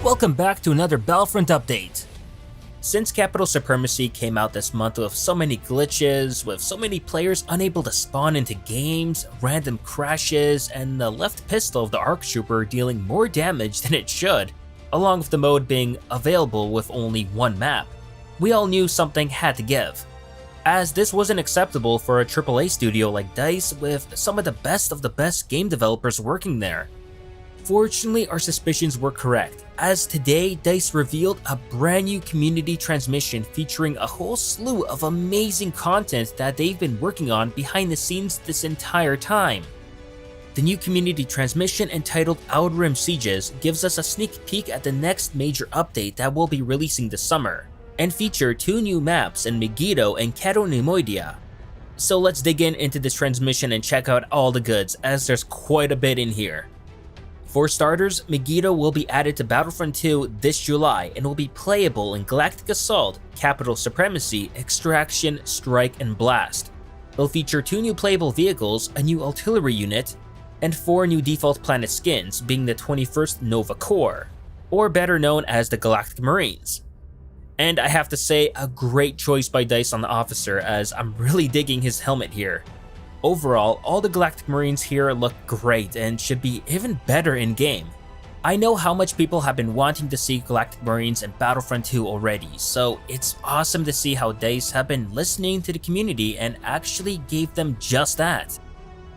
Welcome back to another Battlefront update. Since Capital Supremacy came out this month with so many glitches, with so many players unable to spawn into games, random crashes, and the left pistol of the ARC Trooper dealing more damage than it should, along with the mode being available with only one map, we all knew something had to give. As this wasn't acceptable for a AAA studio like DICE with some of the best game developers working there. Fortunately, our suspicions were correct, as today DICE revealed a brand new community transmission featuring a whole slew of amazing content that they've been working on behind the scenes this entire time. The new community transmission, entitled Outer Rim Sieges, gives us a sneak peek at the next major update that will be releasing this summer, and feature 2 new maps in Mygeeto and Cato Neimoidia. So let's dig into this transmission and check out all the goods, as there's quite a bit in here. For starters, Mygeeto will be added to Battlefront II this July and will be playable in Galactic Assault, Capital Supremacy, Extraction, Strike, and Blast. It'll feature 2 new playable vehicles, a new artillery unit, and 4 new default planet skins, being the 21st Nova Corps, or better known as the Galactic Marines. And I have to say, a great choice by DICE on the officer, as I'm really digging his helmet here. Overall, all the Galactic Marines here look great and should be even better in-game. I know how much people have been wanting to see Galactic Marines in Battlefront 2 already, so it's awesome to see how DICE have been listening to the community and actually gave them just that.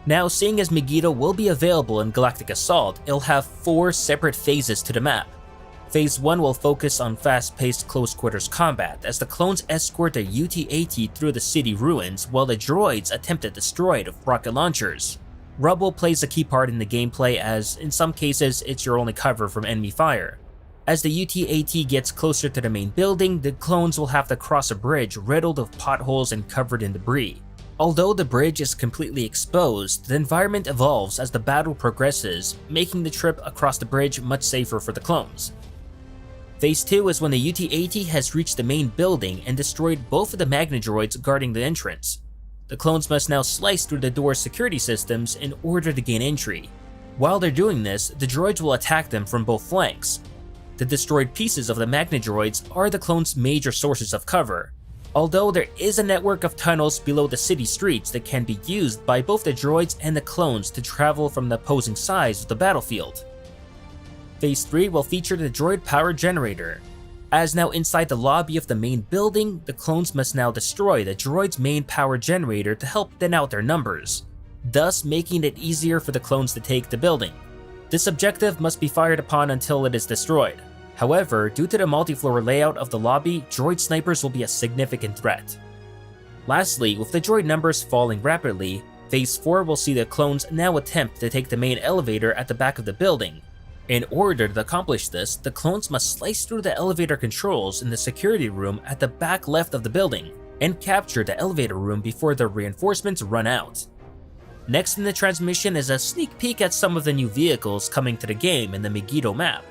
Now, seeing as Mygeeto will be available in Galactic Assault, it'll have 4 separate phases to the map. Phase 1 will focus on fast-paced close-quarters combat as the clones escort their UT-AT through the city ruins while the droids attempt to destroy it with rocket launchers. Rubble plays a key part in the gameplay, as in some cases it's your only cover from enemy fire. As the UT-AT gets closer to the main building, the clones will have to cross a bridge riddled with potholes and covered in debris. Although the bridge is completely exposed, the environment evolves as the battle progresses, making the trip across the bridge much safer for the clones. Phase 2 is when the UT-AT has reached the main building and destroyed both of the Magna droids guarding the entrance. The clones must now slice through the door's security systems in order to gain entry. While they're doing this, the droids will attack them from both flanks. The destroyed pieces of the Magna droids are the clones' major sources of cover, although there is a network of tunnels below the city streets that can be used by both the droids and the clones to travel from the opposing sides of the battlefield. Phase 3 will feature the droid power generator. As now inside the lobby of the main building, the clones must now destroy the droid's main power generator to help thin out their numbers, thus making it easier for the clones to take the building. This objective must be fired upon until it is destroyed. However, due to the multi-floor layout of the lobby, droid snipers will be a significant threat. Lastly, with the droid numbers falling rapidly, Phase 4 will see the clones now attempt to take the main elevator at the back of the building. In order to accomplish this, the clones must slice through the elevator controls in the security room at the back left of the building, and capture the elevator room before the reinforcements run out. Next in the transmission is a sneak peek at some of the new vehicles coming to the game in the Mygeeto map.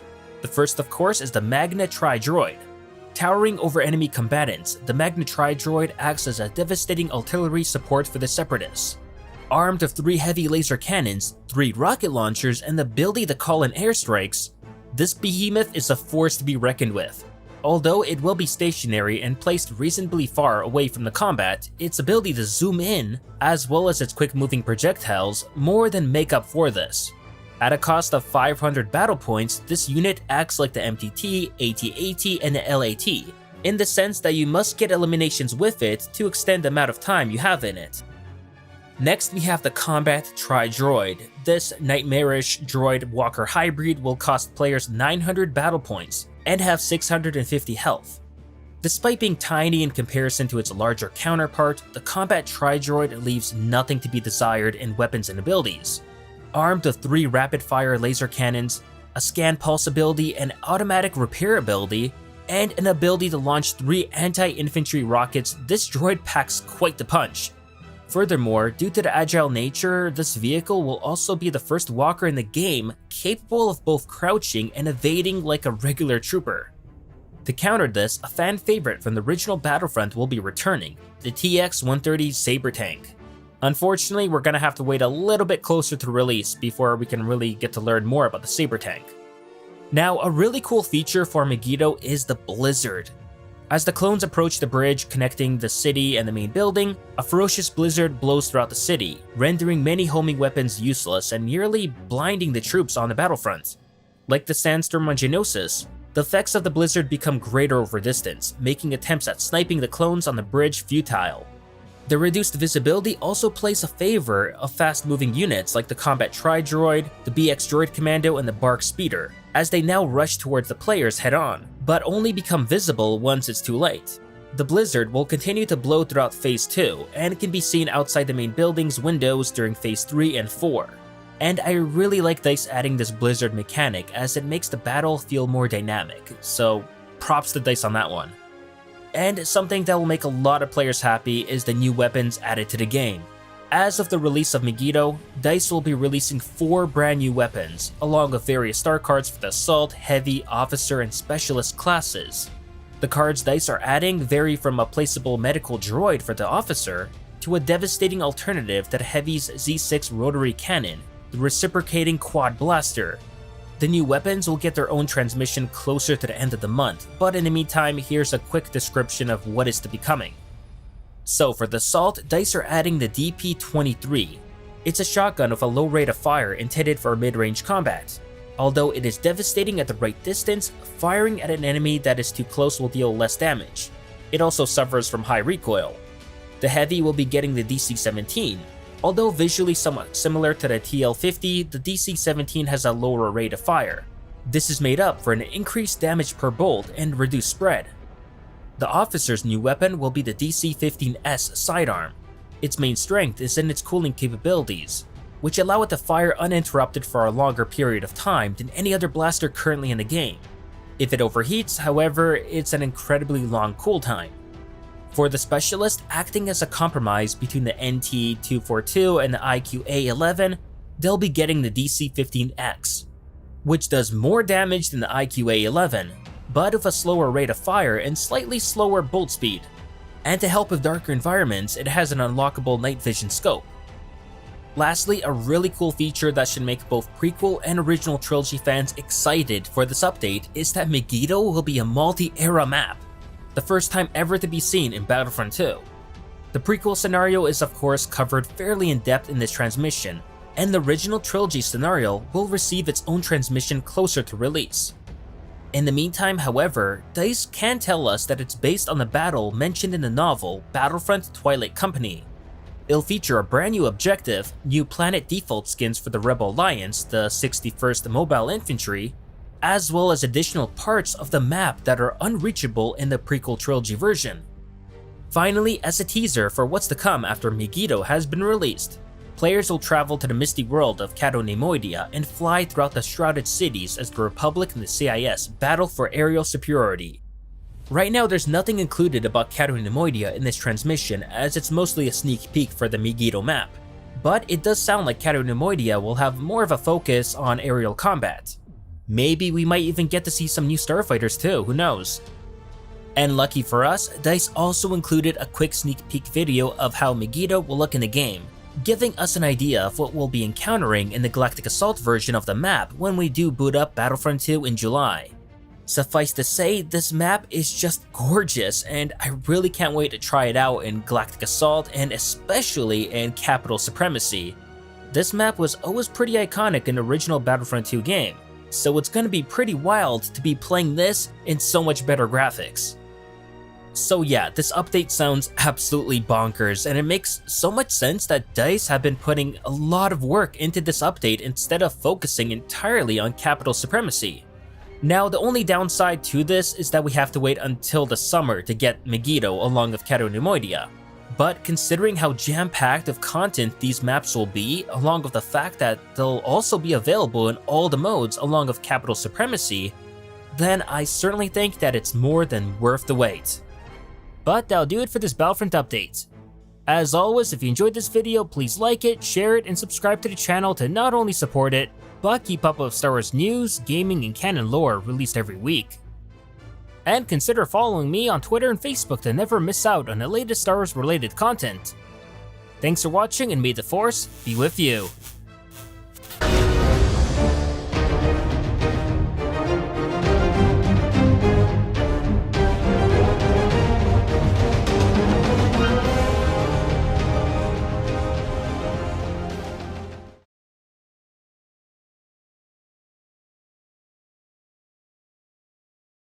The first, of course, is the Magna Tri-Droid. Towering over enemy combatants, the Magna Tri-Droid acts as a devastating artillery support for the Separatists. Armed with 3 heavy laser cannons, 3 rocket launchers, and the ability to call in airstrikes, this behemoth is a force to be reckoned with. Although it will be stationary and placed reasonably far away from the combat, its ability to zoom in, as well as its quick-moving projectiles, more than make up for this. At a cost of 500 battle points, this unit acts like the MTT, AT-AT, and the LAT, in the sense that you must get eliminations with it to extend the amount of time you have in it. Next, we have the Combat Tri-Droid. This nightmarish droid walker hybrid will cost players 900 battle points and have 650 health. Despite being tiny in comparison to its larger counterpart, the Combat Tri-Droid leaves nothing to be desired in weapons and abilities. Armed with 3 rapid-fire laser cannons, a scan pulse ability, an automatic repair ability, and an ability to launch 3 anti-infantry rockets, this droid packs quite the punch. Furthermore, due to the agile nature, this vehicle will also be the first walker in the game capable of both crouching and evading like a regular trooper. To counter this, a fan favorite from the original Battlefront will be returning, the TX-130 Saber Tank. Unfortunately, we're gonna have to wait a little bit closer to release before we can really get to learn more about the Saber Tank. Now, a really cool feature for Mygeeto is the blizzard. As the clones approach the bridge connecting the city and the main building, a ferocious blizzard blows throughout the city, rendering many homing weapons useless and nearly blinding the troops on the battlefront. Like the sandstorm on Geonosis, the effects of the blizzard become greater over distance, making attempts at sniping the clones on the bridge futile. The reduced visibility also plays a favor of fast-moving units like the Combat Tri-Droid, the BX Droid Commando, and the Bark Speeder, as they now rush towards the players head-on, but only become visible once it's too late. The blizzard will continue to blow throughout Phase 2, and can be seen outside the main building's windows during Phase 3 and 4. And I really like DICE adding this blizzard mechanic as it makes the battle feel more dynamic, so props to DICE on that one. And something that will make a lot of players happy is the new weapons added to the game. As of the release of Mygeeto, DICE will be releasing 4 brand new weapons, along with various star cards for the Assault, Heavy, Officer, and Specialist classes. The cards DICE are adding vary from a placeable medical droid for the Officer, to a devastating alternative to the Heavy's Z6 rotary cannon, the reciprocating quad blaster. The new weapons will get their own transmission closer to the end of the month, but in the meantime, here's a quick description of what is to be coming. So for the Assault, DICE are adding the DP-23. It's a shotgun with a low rate of fire intended for mid-range combat. Although it is devastating at the right distance, firing at an enemy that is too close will deal less damage. It also suffers from high recoil. The Heavy will be getting the DC-17. Although visually somewhat similar to the TL-50, the DC-17 has a lower rate of fire. This is made up for an increased damage per bolt and reduced spread. The Officer's new weapon will be the DC-15S sidearm. Its main strength is in its cooling capabilities, which allow it to fire uninterrupted for a longer period of time than any other blaster currently in the game. If it overheats, however, it's an incredibly long cooltime. For the Specialist, acting as a compromise between the NT-242 and the IQA-11, they'll be getting the DC-15X, which does more damage than the IQA-11, but with a slower rate of fire and slightly slower bolt speed. And to help with darker environments, it has an unlockable night vision scope. Lastly, a really cool feature that should make both prequel and original trilogy fans excited for this update is that Mygeeto will be a multi-era map, the first time ever to be seen in Battlefront II. The prequel scenario is of course covered fairly in depth in this transmission, and the original trilogy scenario will receive its own transmission closer to release. In the meantime, however, DICE can tell us that it's based on the battle mentioned in the novel Battlefront Twilight Company. It'll feature a brand new objective, new planet default skins for the Rebel Alliance, the 61st Mobile Infantry, as well as additional parts of the map that are unreachable in the prequel trilogy version. Finally, as a teaser for what's to come after Mygeeto has been released, players will travel to the misty world of Cato Neimoidia and fly throughout the shrouded cities as the Republic and the CIS battle for aerial superiority. Right now, there's nothing included about Cato Neimoidia in this transmission, as it's mostly a sneak peek for the Mygeeto map, but it does sound like Cato Neimoidia will have more of a focus on aerial combat. Maybe we might even get to see some new starfighters too, who knows? And lucky for us, DICE also included a quick sneak peek video of how Mygeeto will look in the game, giving us an idea of what we'll be encountering in the Galactic Assault version of the map when we do boot up Battlefront 2 in July. Suffice to say, this map is just gorgeous, and I really can't wait to try it out in Galactic Assault and especially in Capital Supremacy. This map was always pretty iconic in the original Battlefront 2 game, so it's gonna be pretty wild to be playing this in so much better graphics. So yeah, this update sounds absolutely bonkers, and it makes so much sense that DICE have been putting a lot of work into this update instead of focusing entirely on Capital Supremacy. Now, the only downside to this is that we have to wait until the summer to get Mygeeto along with Cato Neimoidia. But considering how jam-packed of content these maps will be, along with the fact that they'll also be available in all the modes along with Capital Supremacy, then I certainly think that it's more than worth the wait. But that'll do it for this Battlefront update. As always, if you enjoyed this video, please like it, share it, and subscribe to the channel to not only support it, but keep up with Star Wars news, gaming, and canon lore released every week. And consider following me on Twitter and Facebook to never miss out on the latest Star Wars related content. Thanks for watching, and may the Force be with you.